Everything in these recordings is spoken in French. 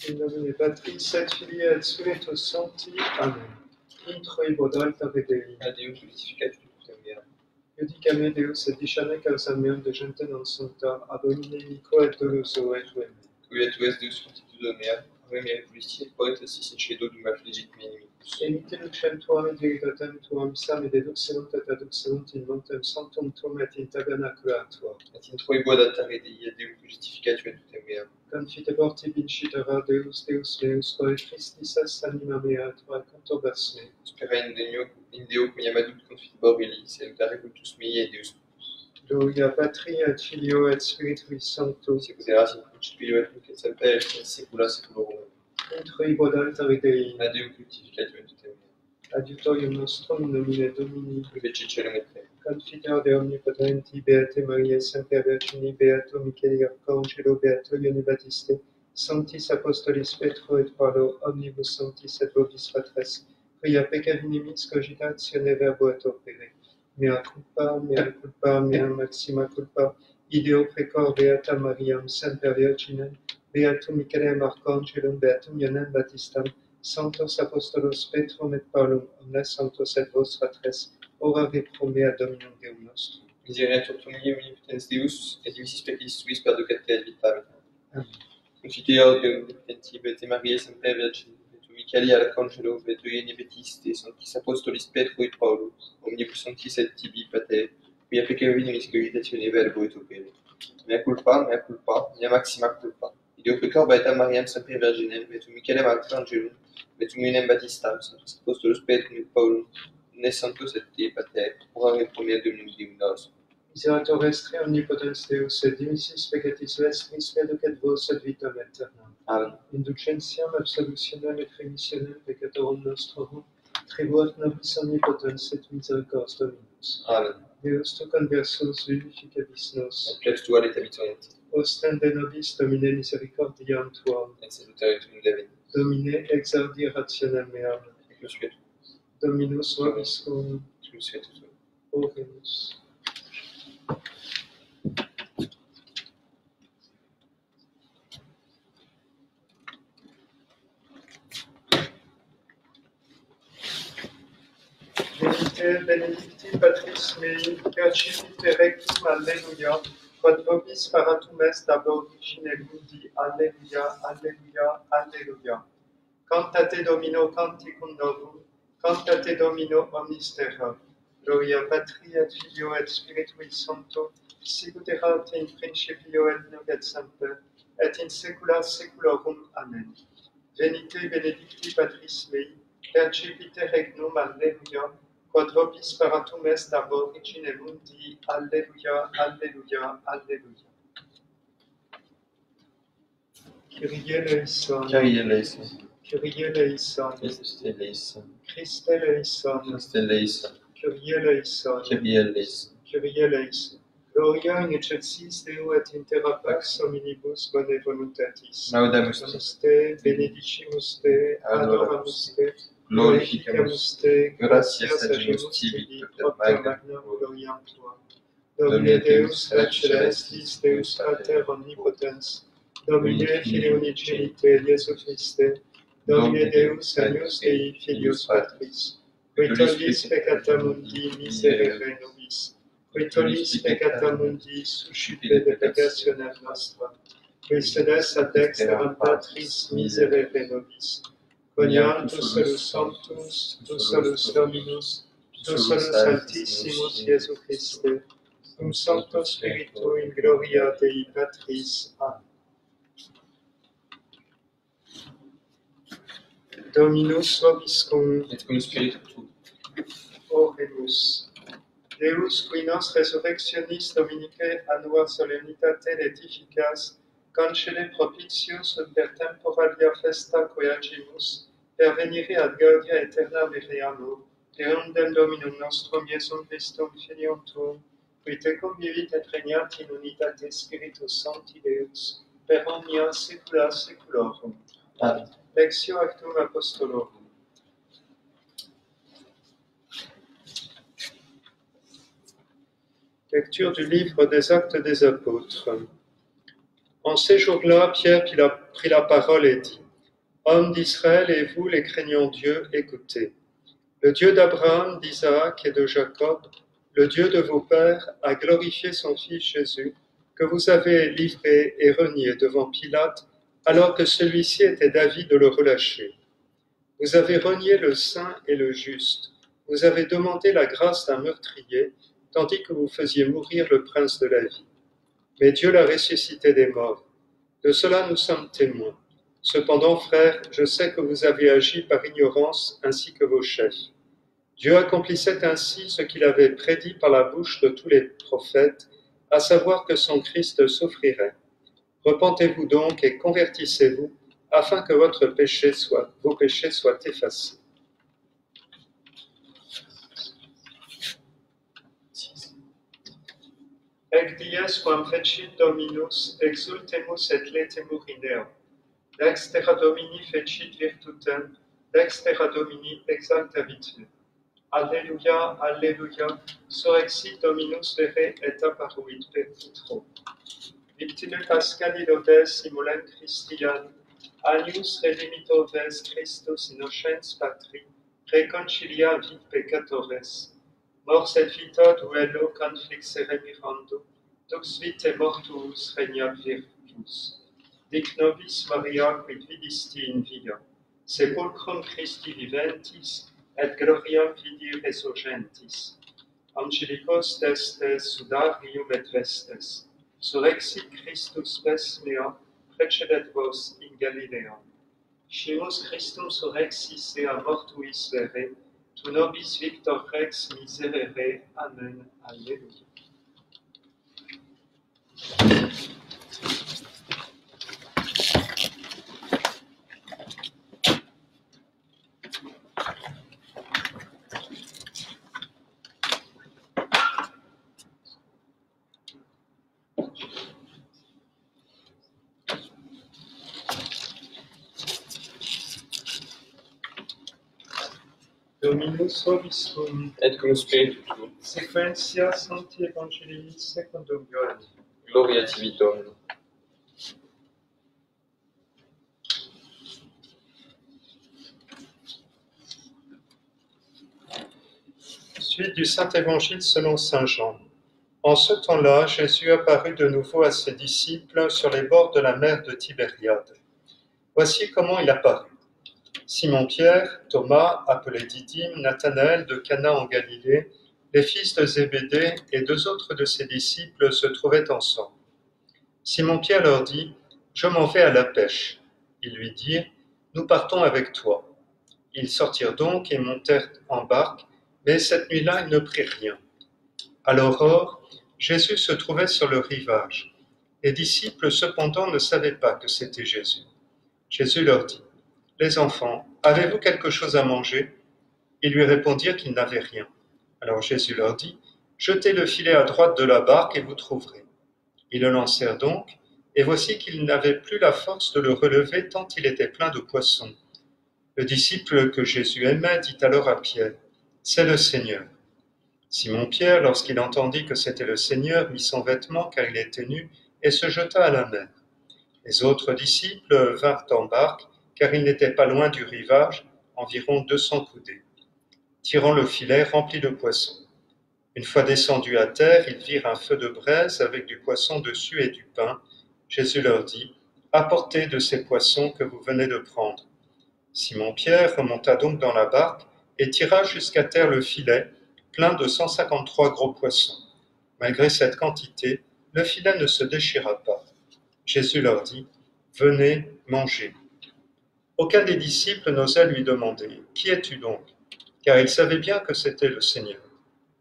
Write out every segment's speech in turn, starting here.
In nomine Patris et Filii et Spiritus Sancti. Amen. Intro ibo altare Dei. Deus glorificat tutem meam. Iudicame Deus et dicame causam meam de gente non sancta, ab homine iniquo et doloso et ruem. Qui tu es Deus fortitudo mea, rem et justitia poetas sincedo dum affligit me inimicus. Emite lucem tuam et veritatem tuam, sam et deduxerunt et adduxerunt in montem sanctum tuum et in tabernacula tua. Et intro ibo ad altare Dei, Deus glorificat tutem meam. Confitebor tibi incitera Deus, Deus meus, quae Christis est anima mea, tua conturbas me. Spera in Deo quoniam adut confitebor illi, salutare cultus mei et Deus. Gloria Patri et Filio et Spiritui Sancto. Sic erat in principio et nunc et semper et in saecula saeculorum. Intro ibo altare Dei. Deus glorificat tutem meam. Adiutorium nostrum in nomine Domini. Feci celum et terra. Confiteor de omnipotenti, Beate Mariae Semper Virgini, Beato Micheli Arcangelo, Beato Ione Battiste, Sanctis Apostolis Petro et Paulo, omnibus sanctis et vobis patres, quia peccavinimis cogitatione verbo et opere. Mea culpa, mea maxima culpa, ideo precor Beata Mariam Semper Virginem, Beatum Michelem Arcangelum, Beatum Ionem Battistam, Sanctos Apostolos Petrum et Paulum, omnes sanctos et vos patres, orare pro mea Dominum Deum nostrum. Misereatur tumii omnipotens Deus, et divisis peccis tuis perducate et vitam. Amen. Confiteor de omnipotenti, Beate Mariae Semper Virgini, Beato Micheli Arcangelo, Beato Ione Battiste, Sanctis Apostolis Petro et Paulo, omnibus sanctis et tibi pater, quia peccavinimis cogitatione verbo et opere. Mea culpa, mea maxima culpa. Ideo pecor Beata Mariam Semper Virginem, Beato Michelem Arcangelum, Beatum Ionem Battistam, Sanctus Apostolos Petrum et Paulum, omnes sanctos et te pater, orare pro mea Dominum Deum nostrum. Miserator estre omnipotens Deus, et dimissis peccatis vestris, reducet vos ad vitam aeternam. Amen. Indulgentiam absolutionem et remissionem peccatorum nostrorum, tribuat nobis omnipotens et misericors Dominus. Amen. Deus tu conversus vivificabis nos, Et plec tua et habitant, ostende nobis Domine misericordiam tuam, et salutare tuum David, Domine exaudi rationem meam, et que suet Dominus vobiscum, tuum suet tuum. oremus. Venite benedicti Patris mei, percipite rectum, alleluia, quod vobis paratum est ab origine mundi, alleluia, alleluia, alleluia. Cantate Domino canticum novum, cantate Domino omnis terra. Gloria Patri et Filio et Spiritui Sancto, sicut erat in principio et nunc et semper, et in saecula saeculorum. Amen. Venite benedicti Patris mei, percipite regnum, alleluia, quod vobis paratum est ab origine mundi, alleluia, alleluia, alleluia. Kyrie eleison, Kyrie eleison, Kyrie eleison, Christe eleison, Christe eleison, Christe eleison, Kyrie eleison, Kyrie eleison. Kyrie eleison. Gloria in excelsis Deo et in terra pax hominibus bone voluntatis. Laudamus te, Adoramus te, benedicimus te, adoramus te, glorificamus te, gratias agimus tibi, per magnam gloriam tua. Domine Deus et celestis, Deus Pater omnipotens, Domine Filii unigenite, Iesu Christe, Domine Deus agnus Dei filius Patris, qui tollis peccata mundi, miserere nobis, qui tollis peccata mundi, suscipite de peccationem nostra, qui sedes ad dexteram Patris, miserere nobis, quoniam tu solus sanctus, tu solus Dominus, tu solus Altissimus Iesu Christe, cum Sancto Spiritu in gloria Dei Patris. Amen. Dominus vobiscum, et cum spiritu tuo. oremus. Deus, qui nos resurrectionis Dominicae annua solemnitate laetificas, concede propitius ut per temporalia festa quae agimus, per venire ad gaudia aeterna vereamur, deundem Dominum nostrum Iesum Christum Filium tuum, qui tecum vivit et regnat in unitate Spiritus Sancti Deus, per omnia saecula saeculorum. Amen. Lectio Actum Apostolorum. Lecture du livre des Actes des Apôtres. En ces jours-là, Pierre prit la parole et dit : Hommes d'Israël et vous, les craignants Dieu, écoutez. Le Dieu d'Abraham, d'Isaac et de Jacob, le Dieu de vos pères, a glorifié son Fils Jésus, que vous avez livré et renié devant Pilate, alors que celui-ci était d'avis de le relâcher. Vous avez renié le saint et le juste. Vous avez demandé la grâce d'un meurtrier, tandis que vous faisiez mourir le prince de la vie. Mais Dieu l'a ressuscité des morts. De cela nous sommes témoins. Cependant, frères, je sais que vous avez agi par ignorance ainsi que vos chefs. Dieu accomplissait ainsi ce qu'il avait prédit par la bouche de tous les prophètes, à savoir que son Christ souffrirait. Repentez-vous donc et convertissez-vous, afin que vos péchés soient effacés. Ec dies quam fecit Dominus, exultemus et letemur in Deo. Lex terra Domini fecit virtutem, lex terra Domini exaltavit me. Alléluia, Alléluia, surrexit Dominus vere et apparuit per vitro. Victime Pascali lodes simulem Christian, alius redimitor ves Christus innocens patri, reconcilia vit peccatores. Mors et vita duello conflixere mirando, dux vitae mortuus regnat virtus. Dic nobis Maria quid vidisti in via, sepulchrum Christi viventis, et gloriam Fidei resurgentis. Angelicos destes sudarium et vestes, surrexit Christus spes mea, precedet vos in Galilea. Scimus Christum surrexis ea mortuis vere, tu nobis victor rex miserere. Amen. Alléluia. Dominus vobiscum, Et cum spiritu tuo. sequentia Sancti Evangelii secundum Ioannem. Gloria tibi, Domine. Suite du Saint-Évangile selon saint Jean. En ce temps-là, Jésus apparut de nouveau à ses disciples sur les bords de la mer de Tibériade. Voici comment il apparut. Simon-Pierre, Thomas, appelé Didyme, Nathanaël de Cana en Galilée, les fils de Zébédée et deux autres de ses disciples se trouvaient ensemble. Simon-Pierre leur dit : « Je m'en vais à la pêche. » Ils lui dirent : « Nous partons avec toi. » Ils sortirent donc et montèrent en barque, mais cette nuit-là, ils ne prirent rien. À l'aurore, Jésus se trouvait sur le rivage. Les disciples cependant ne savaient pas que c'était Jésus. Jésus leur dit : « Les enfants, avez-vous quelque chose à manger ? » Ils lui répondirent qu'ils n'avaient rien. Alors Jésus leur dit : « Jetez le filet à droite de la barque et vous trouverez. » Ils le lancèrent donc, et voici qu'ils n'avaient plus la force de le relever tant il était plein de poissons. Le disciple que Jésus aimait dit alors à Pierre : « C'est le Seigneur. » Simon-Pierre, lorsqu'il entendit que c'était le Seigneur, mit son vêtement car il était nu et se jeta à la mer. Les autres disciples vinrent en barque car ils n'étaient pas loin du rivage, environ 200 coudées. Tirant le filet rempli de poissons. Une fois descendus à terre, ils virent un feu de braise avec du poisson dessus et du pain. Jésus leur dit : « Apportez de ces poissons que vous venez de prendre. » Simon-Pierre remonta donc dans la barque et tira jusqu'à terre le filet, plein de 153 gros poissons. Malgré cette quantité, le filet ne se déchira pas. Jésus leur dit : « Venez, mangez. » Aucun des disciples n'osait lui demander : « Qui es-tu donc ?» car il savait bien que c'était le Seigneur.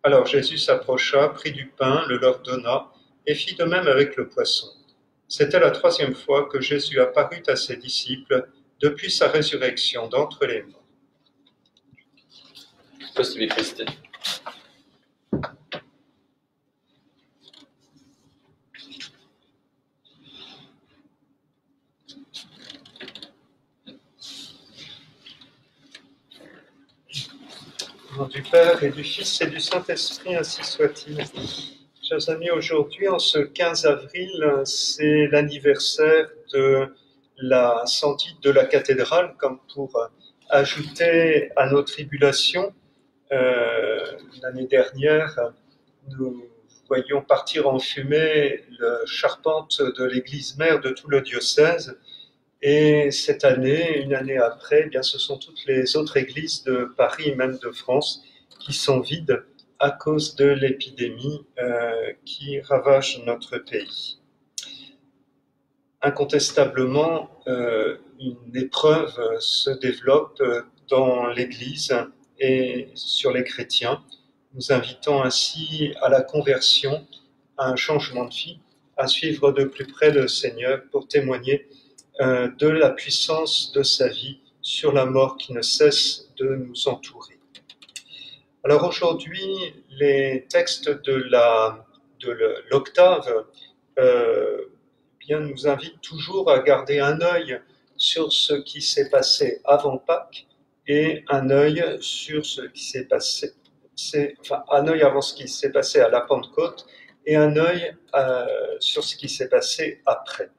Alors Jésus s'approcha, prit du pain, le leur donna, et fit de même avec le poisson. C'était la 3e fois que Jésus apparut à ses disciples depuis sa résurrection d'entre les morts. Post tibi Christe. Au nom du Père et du Fils et du Saint-Esprit, ainsi soit-il. Chers amis, aujourd'hui, en ce 15 avril, c'est l'anniversaire de la sentite de la cathédrale comme pour ajouter à nos tribulations. L'année dernière, nous voyions partir en fumée la charpente de l'église mère de tout le diocèse. Et cette année, une année après, eh bien, ce sont toutes les autres églises de Paris et même de France qui sont vides à cause de l'épidémie qui ravage notre pays. Incontestablement, une épreuve se développe dans l'Église et sur les chrétiens, nous invitant ainsi à la conversion, à un changement de vie, à suivre de plus près le Seigneur pour témoigner de la puissance de sa vie sur la mort qui ne cesse de nous entourer. Alors aujourd'hui, les textes de l'octave bien, nous invitent toujours à garder un œil sur ce qui s'est passé avant Pâques et un œil sur ce qui s'est passé, un œil avant ce qui s'est passé à la Pentecôte et un œil sur ce qui s'est passé après.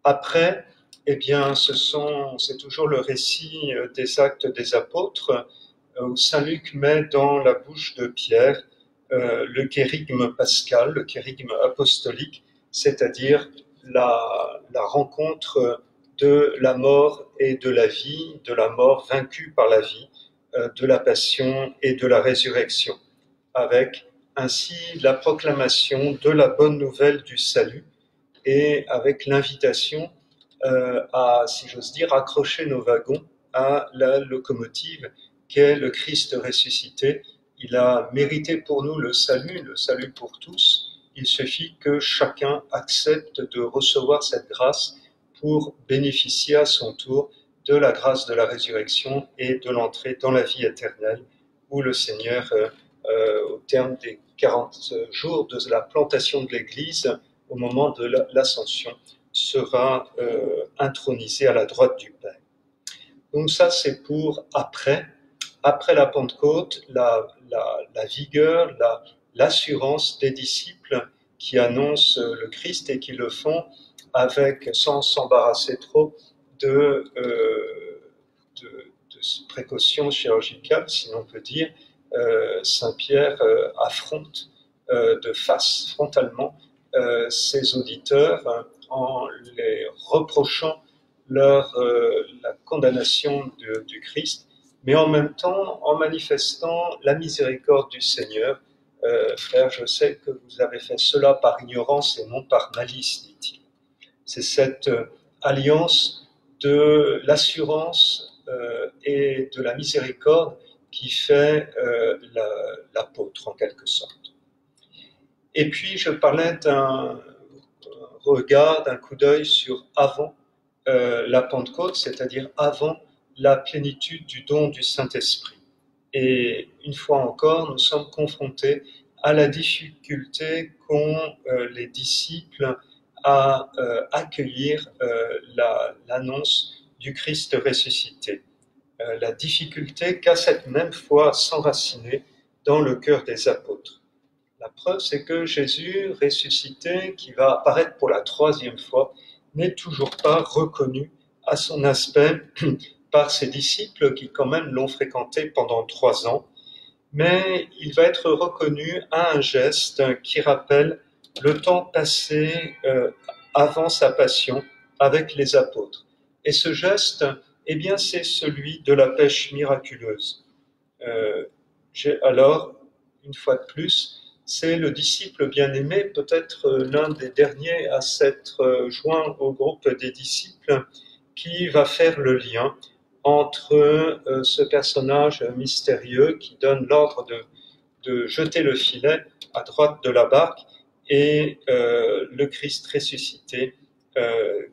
Après, eh bien, c'est toujours le récit des Actes des Apôtres où saint Luc met dans la bouche de Pierre le kérygme pascal, le kérygme apostolique, c'est-à-dire la rencontre de la mort et de la vie, de la mort vaincue par la vie, de la passion et de la résurrection, avec ainsi la proclamation de la bonne nouvelle du salut et avec l'invitation à, si j'ose dire, accrocher nos wagons à la locomotive qu'est le Christ ressuscité. Il a mérité pour nous le salut pour tous. Il suffit que chacun accepte de recevoir cette grâce pour bénéficier à son tour de la grâce de la résurrection et de l'entrée dans la vie éternelle, où le Seigneur, au terme des 40 jours de la plantation de l'Église, au moment de l'ascension, sera intronisé à la droite du Père. Donc ça, c'est pour après la Pentecôte, la vigueur, l'assurance des disciples qui annoncent le Christ et qui le font sans s'embarrasser trop de précautions chirurgicales, si l'on peut dire. Saint Pierre affronte de face, frontalement, ses auditeurs en les reprochant la condamnation du Christ, mais en même temps en manifestant la miséricorde du Seigneur. Frère, je sais que vous avez fait cela par ignorance et non par malice, dit-il. C'est cette alliance de l'assurance et de la miséricorde qui fait l'apôtre en quelque sorte. Et puis je parlais d'un regard, d'un coup d'œil sur avant la Pentecôte, c'est-à-dire avant la plénitude du don du Saint-Esprit. Et une fois encore, nous sommes confrontés à la difficulté qu'ont les disciples à accueillir l'annonce du Christ ressuscité. La difficulté qu'a cette même foi s'enraciner dans le cœur des apôtres. La preuve, c'est que Jésus ressuscité, qui va apparaître pour la 3e fois, n'est toujours pas reconnu à son aspect par ses disciples qui quand même l'ont fréquenté pendant 3 ans, mais il va être reconnu à un geste qui rappelle le temps passé avant sa passion avec les apôtres. Et ce geste, eh bien, c'est celui de la pêche miraculeuse. Alors, une fois de plus, c'est le disciple bien-aimé, peut-être l'un des derniers à s'être joint au groupe des disciples, qui va faire le lien entre ce personnage mystérieux qui donne l'ordre de jeter le filet à droite de la barque et le Christ ressuscité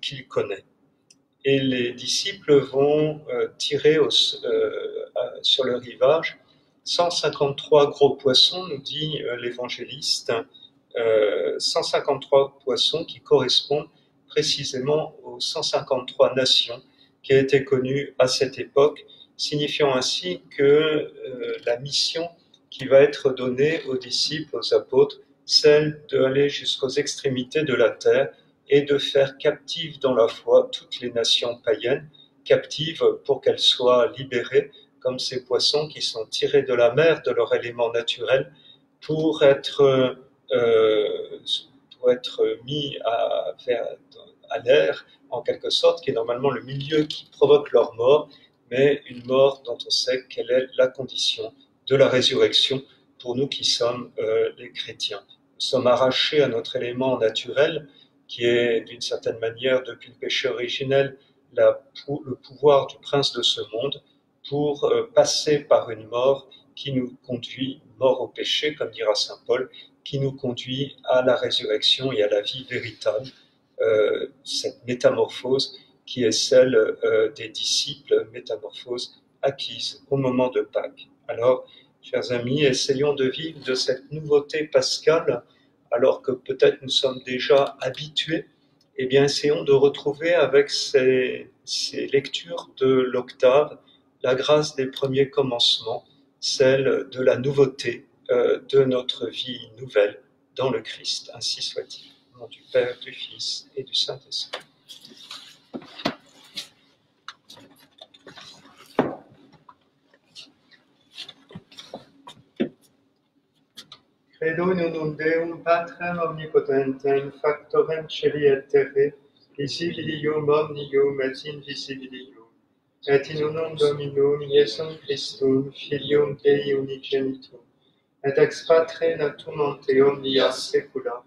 qu'il connaît. Et les disciples vont tirer sur le rivage 153 gros poissons, nous dit l'évangéliste, 153 poissons qui correspondent précisément aux 153 nations qui étaient connues à cette époque, signifiant ainsi que la mission qui va être donnée aux disciples, aux apôtres, celle d'aller jusqu'aux extrémités de la terre et de faire captives dans la foi toutes les nations païennes, captives pour qu'elles soient libérées, comme ces poissons qui sont tirés de la mer, de leur élément naturel, pour être mis à l'air, en quelque sorte, qui est normalement le milieu qui provoque leur mort, mais une mort dont on sait quelle est la condition de la résurrection pour nous qui sommes les chrétiens. Nous sommes arrachés à notre élément naturel, qui est d'une certaine manière, depuis le péché originel, le pouvoir du prince de ce monde, pour passer par une mort qui nous conduit, mort au péché, comme dira saint Paul, qui nous conduit à la résurrection et à la vie véritable, cette métamorphose qui est celle des disciples, métamorphose acquise au moment de Pâques. Alors, chers amis, essayons de vivre de cette nouveauté pascale, alors que peut-être nous sommes déjà habitués. Eh bien, essayons de retrouver avec ces lectures de l'octave la grâce des premiers commencements, celle de la nouveauté de notre vie nouvelle dans le Christ. Ainsi soit-il. Au nom du Père, du Fils et du Saint-Esprit. Credo in unum Deum Patrem omnipotentem, factorem celi et terrae, visibilium omnium et invisibilium, et in unum Dominum Iesum Christum, Filium Dei unigenitum, et ex Patre natum ante omnia saecula,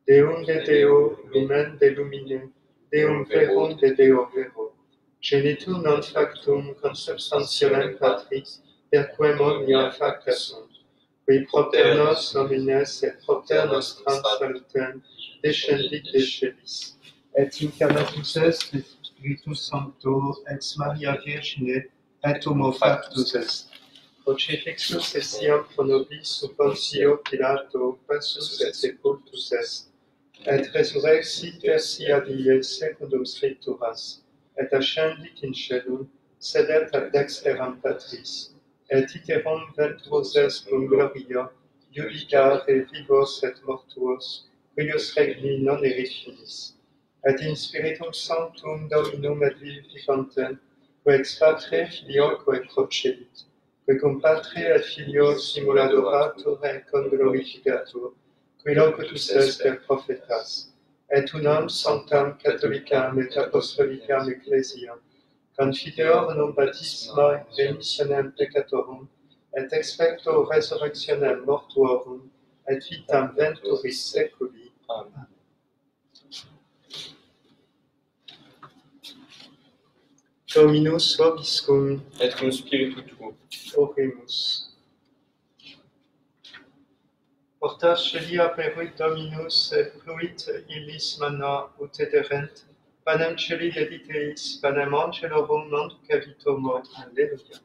Deum de Deo, lumen de lumine, Deum verum de Deo vero, genitum non factum consubstantialem Patris, per quem omnia facta sunt, qui propter nos homines et propter nostram salutem descendit de celis, et incarnatus est Spiritus Sancto ex Maria Virgine et homo factus est. Crucifixus essiam pro nobis sub Pontio Pilato passus et sepultus est, et resurrexit tertia die secundum scripturas, et ascendit in caelum, sedet ad dexteram Patris, et iterum ventros est cum gloria, judicare vivos et mortuos, cuius regni non erit finis, et in Spiritum Sanctum Dominum et vivificantem, que ex Patre Filioque et procedit, que cum Patre et Filio simuladoratur et conglorificatur, qui locutus est per prophetas, et unam sanctam catholicam et apostolicam ecclesiam, confiteorum baptisma remissionem peccatorum, et expecto resurrectionem mortuorum, et vitam venturis seculi. Amen. Dominus vobiscum, et cum spiritu tuo. oremus. Portas celia peruit Dominus, et pluit illis manna ut ederent, panem celi dediteis, panem angelorum non ducavit mort. Alleluia.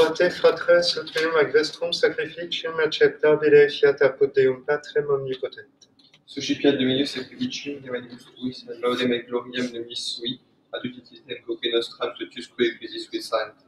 Orate fratres utrium agrestrum sacrificium acceptabile fiat apud Deum Patrem omnipotentem. Suscipiat Dominus sacrificium evanibus tuis, et laudem et gloriam nomis sui, ad utilitem coque nostram totiusque ecclesiasque sancti.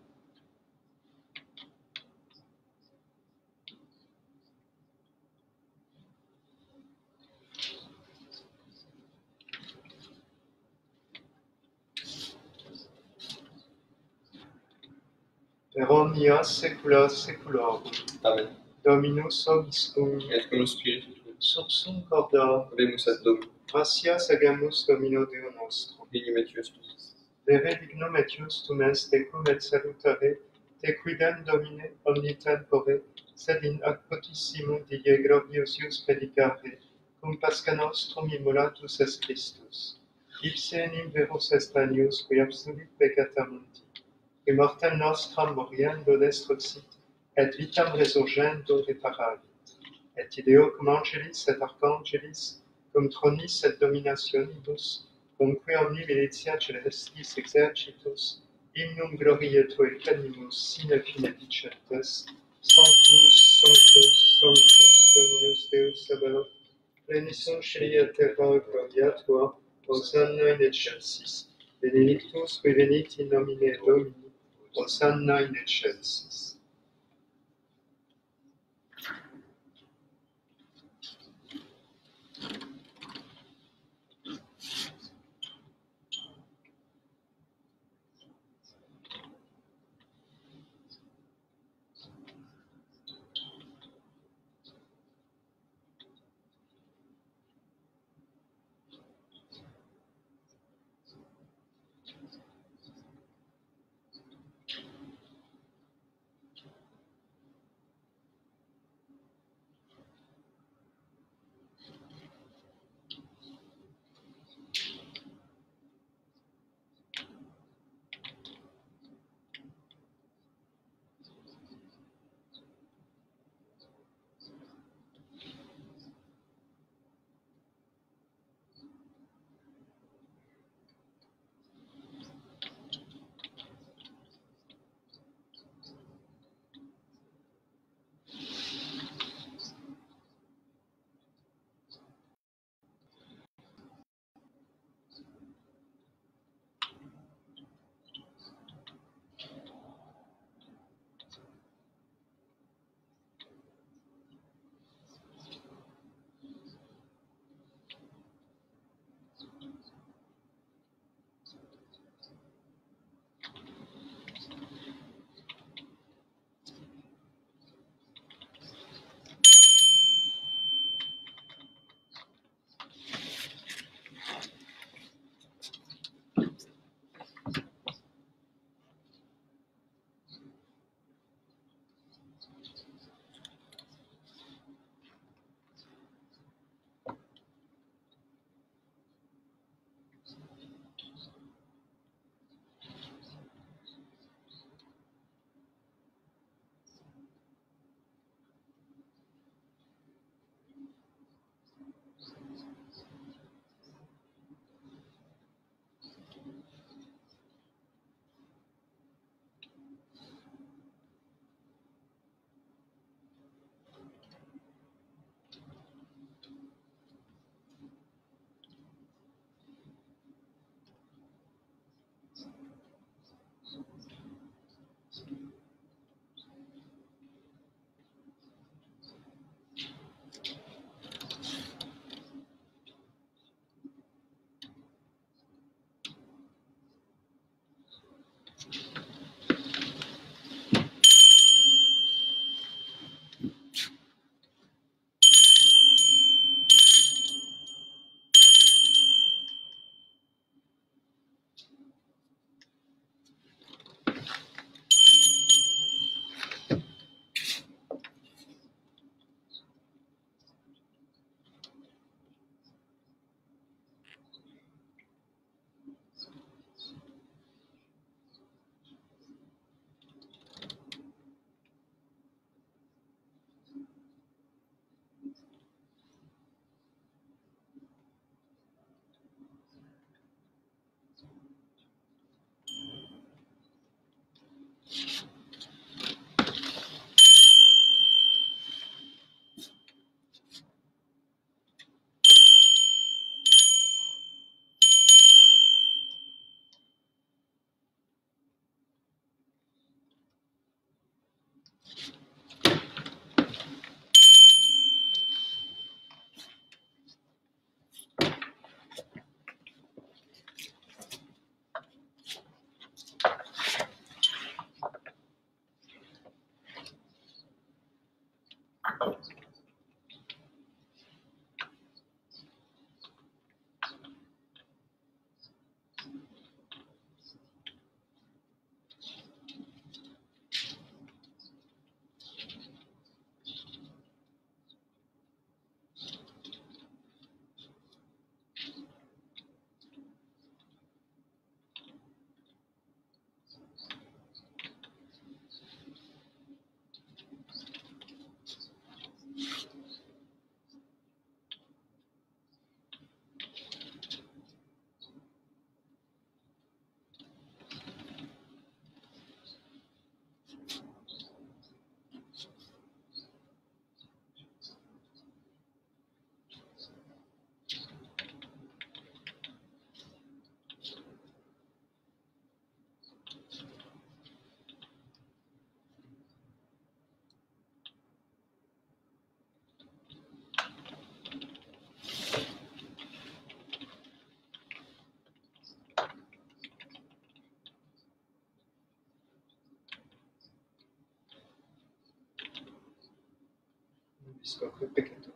Per omnia saecula saeculorum. Amen. Dominus obiscum, Et cum spiritu tuo, sursum corda, habemus ad Domino, gratias agamus Domino Deo nostro. dignum etius tuis. Vere dignum etius tum est tecum et salutare, te quidem Domine omnitempore, sed in ac potissimum die gloriosius predicare, cum Pascha nostrum immolatus est Christus. Ipse enim veros est agnus, qui absolvit peccata mundi, qui mortem nostram moriendo destruxit, et vitam resurgendo reparavit. Et ideo cum angelis et archangelis, cum tronis et dominationibus, cum qui omni militia celestis exercitus, hymnum gloriae Tuae plenimus sine fine dicentes, Sanctus, Sanctus, Sanctus, Dominus Deus Sabaoth, plenis in cieli et terra gloria Tua, Hosanna in excelsis, benedictus qui venit in nomine Domini, Hosanna in excelsis. Biscoque peccator.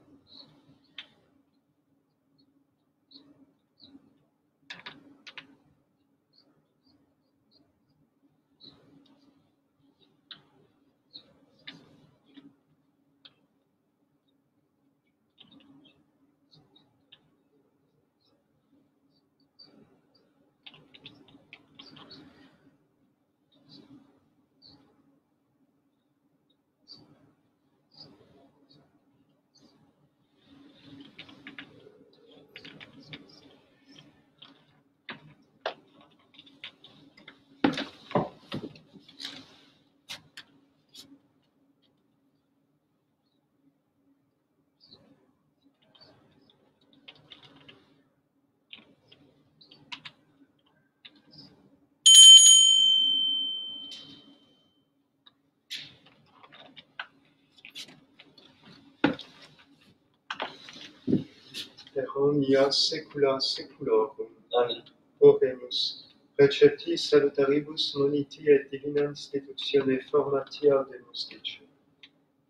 Mia secula seculorum. Amen. Oremus. Precepti salutaribus moniti et divina institutione formatia demonstrice.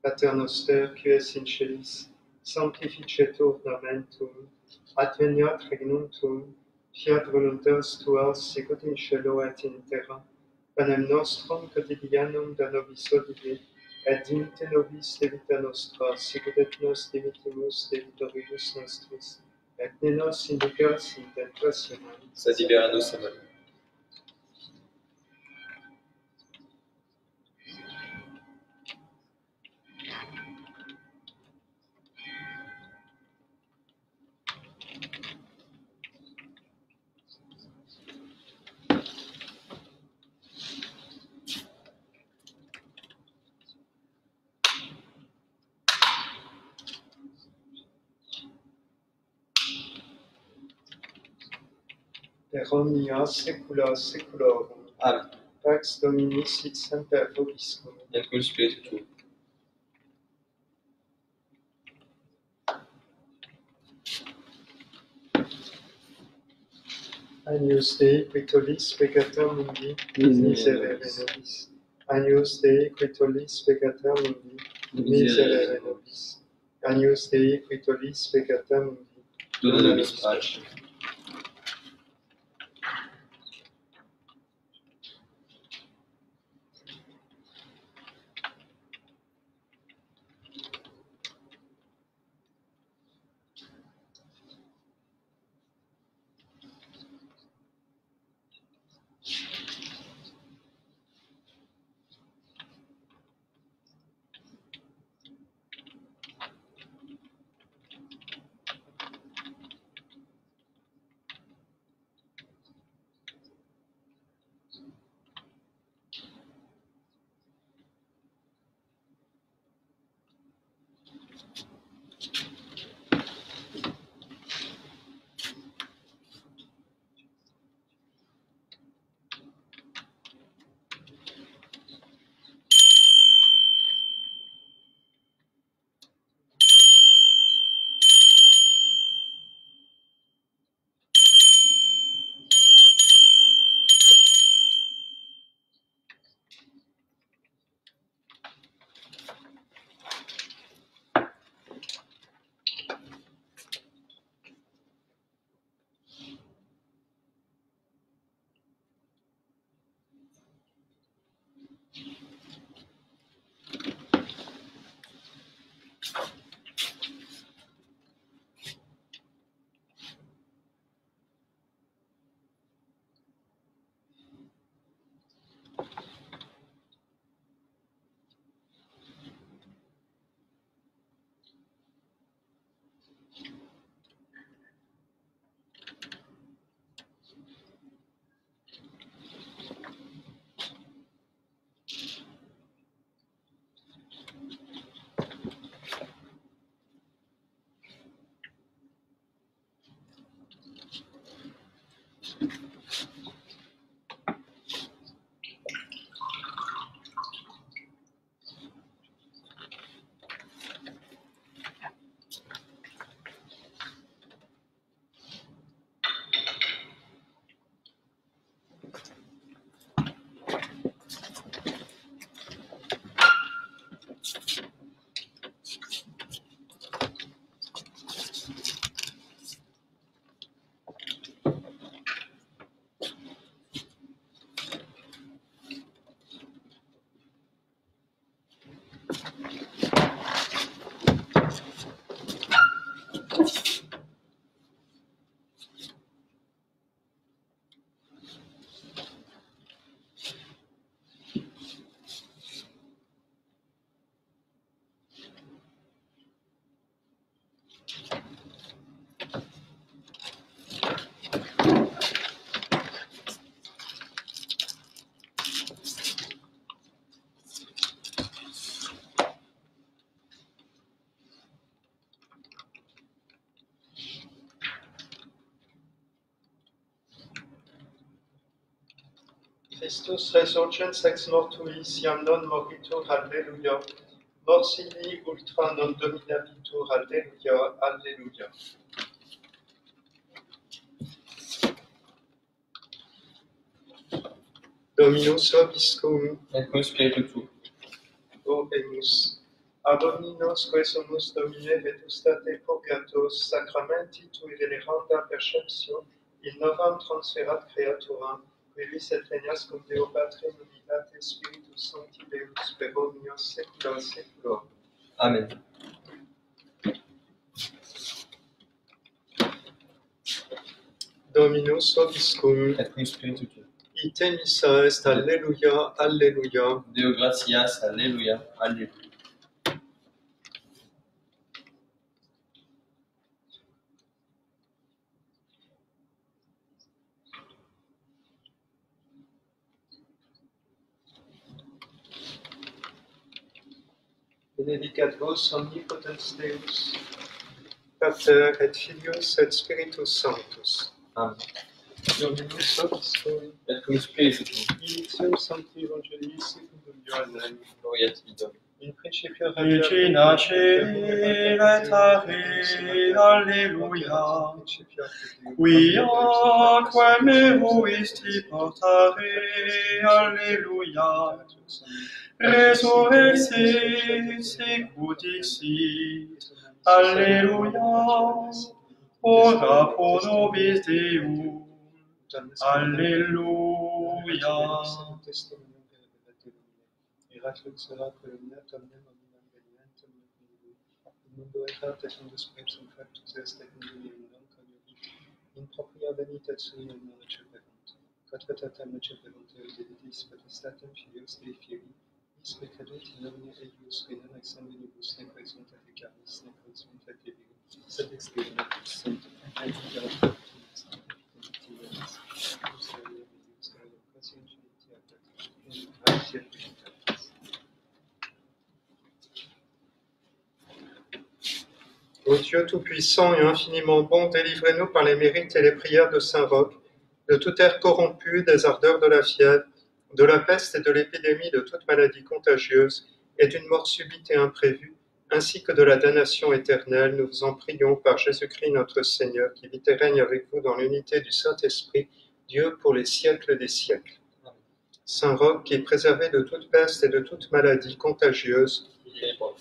Pater noster, qui es in celis, sanctificetur nomentum, adveniat regnum tuum, fiat voluntas tua sicut in cielo et in terra. Panem nostrum quotidianum da nobis hodie, et dimitte nobis debita nostra, sicut et nos dimittimus debitoribus nostris, et ne nos inducas in tentationem, sed libera-nos a malo. per omnia saecula saeculorum. Amen. Pax Domini sit semper vobiscum. Et cum spiritu tuo. Agnus Dei, qui tollis peccata mundi, miserere nobis. Agnus Dei, qui tollis peccata mundi, miserere nobis. Agnus Dei, qui tollis peccata mundi, Dona nobis pace. Christus resurgens ex mortuis, iam non moritur, alleluia. Morsili ultra non dominabitur, alleluia, alleluia. Dominus vobiscum, et cum spiritu tuo. oremus. Abominosque sumus Domine vetustate purgatos, sacramenti tui veneranda perceptio, in novam transferat creaturam, quivis et regnas cum Deo Patre in unitate Spiritus Sancti Deus per omnios saecula saeculorum. Amen. Dominus vobiscum, Et cum spiritu tuo. ite missa est, alleluia, alleluia. Deo gratias, alleluia, alleluia. Benedicat vos omnipotens Deus, Pater et Filius et Spiritus Sanctus. Amen. Dominus vobiscum, Et cum spiritu tuo. initium Sancti Evangelii secundum Ioannem, Gloria tibi, Domine. in principio Regina Caeli laetare, alleluia. Quiaque meruisti portare, alleluia. Resurrexit sicut dixit, alleluia. Ora pro nobis Deum, alleluia. Miraculum sera columniat omnem omninam beniantem in mundo erat et mundus pepsum factus est et mundo non coniugit in propria venitat sui non receperunt quod tatem receperunt Deus potestatem filius Dei filii vis peccadet in nomine eius qui non ex sanguinibus nec ex voluntate carnis nec ex voluntate divina sed ex Deo natus sanctum et spiritus Ô Dieu tout-puissant et infiniment bon, délivrez-nous par les mérites et les prières de Saint Roch, de toute air corrompu, des ardeurs de la fièvre, de la peste et de l'épidémie, de toute maladie contagieuse et d'une mort subite et imprévue, ainsi que de la damnation éternelle. Nous vous en prions par Jésus-Christ notre Seigneur, qui vit et règne avec vous dans l'unité du Saint-Esprit, Dieu pour les siècles des siècles. Saint Roch, qui est préservé de toute peste et de toute maladie contagieuse, Priez pour nous.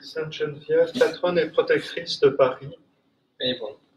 Sainte Geneviève, patronne et protectrice de Paris, Priez pour nous.